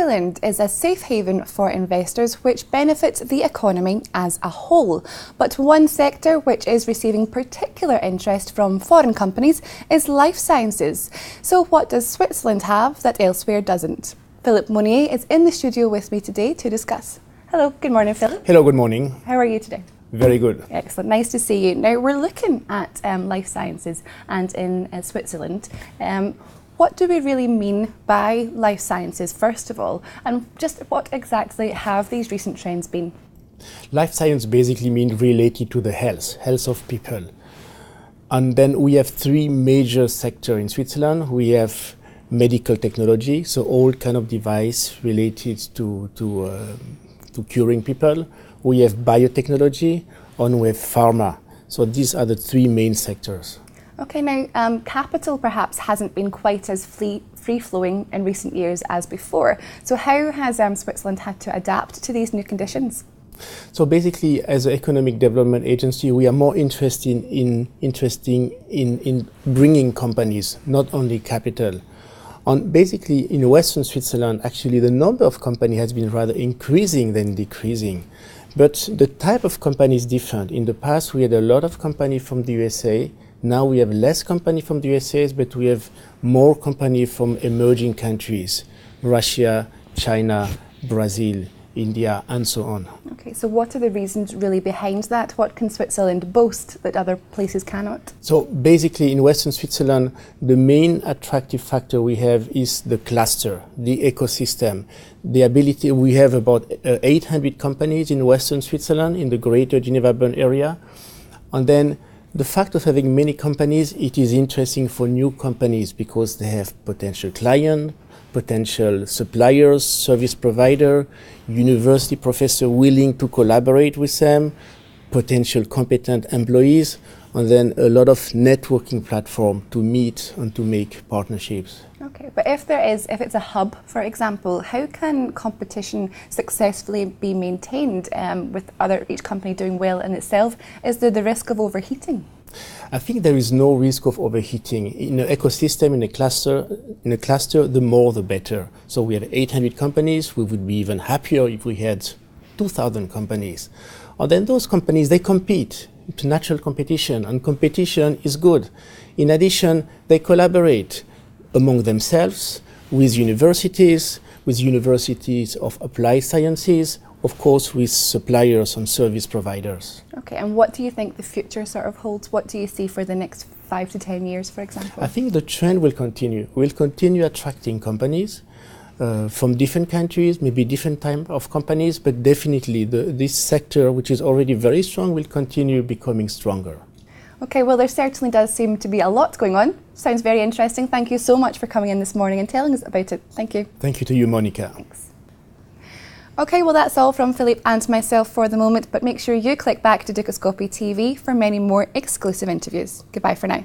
Switzerland is a safe haven for investors which benefits the economy as a whole. But one sector which is receiving particular interest from foreign companies is life sciences. So what does Switzerland have that elsewhere doesn't? Philippe Monnier is in the studio with me today to discuss. Hello, good morning, Philippe. Hello, good morning. How are you today? Very good. Excellent, nice to see you. Now we're looking at life sciences and in Switzerland. What do we really mean by life sciences, first of all, and just what exactly have these recent trends been? Life science basically means related to the health of people. And then we have three major sectors in Switzerland. We have medical technology, so all kind of device related to curing people. We have biotechnology, and we have pharma. So these are the three main sectors. Okay, now capital perhaps hasn't been quite as free-flowing in recent years as before. So how has Switzerland had to adapt to these new conditions? So basically, as an economic development agency, we are more interested in bringing companies, not only capital. And basically, in Western Switzerland, actually, the number of companies has been rather increasing than decreasing. But the type of company is different. In the past, we had a lot of companies from the USA. Now we have less companies from the USA, but we have more companies from emerging countries, Russia, China, Brazil, India, and so on. Okay, so what are the reasons really behind that? What can Switzerland boast that other places cannot? So basically in Western Switzerland, the main attractive factor we have is the cluster, the ecosystem, the ability. We have about 800 companies in Western Switzerland, in the greater Geneva-Bern area. And then the fact of having many companies, it is interesting for new companies because they have potential clients, potential suppliers, service provider, university professor willing to collaborate with them, potential competent employees, and then a lot of networking platform to meet and to make partnerships. Okay, but if it's a hub, for example, how can competition successfully be maintained with each company doing well in itself? Is there the risk of overheating? I think there is no risk of overheating. In an ecosystem, in a cluster, the more the better. So we have 800 companies. We would be even happier if we had 2,000 companies. And then those companies, they compete. It's natural competition, and competition is good. In addition, they collaborate among themselves, with universities of applied sciences, of course with suppliers and service providers. Okay, and what do you think the future sort of holds? What do you see for the next 5 to 10 years, for example? I think the trend will continue. We'll continue attracting companies from different countries, maybe different type of companies, but definitely this sector, which is already very strong, will continue becoming stronger. Okay, well, there certainly does seem to be a lot going on. Sounds very interesting. Thank you so much for coming in this morning and telling us about it. Thank you. Thank you to you, Monica. Thanks. Okay, well, that's all from Philippe and myself for the moment, but make sure you click back to Dukascopy TV for many more exclusive interviews. Goodbye for now.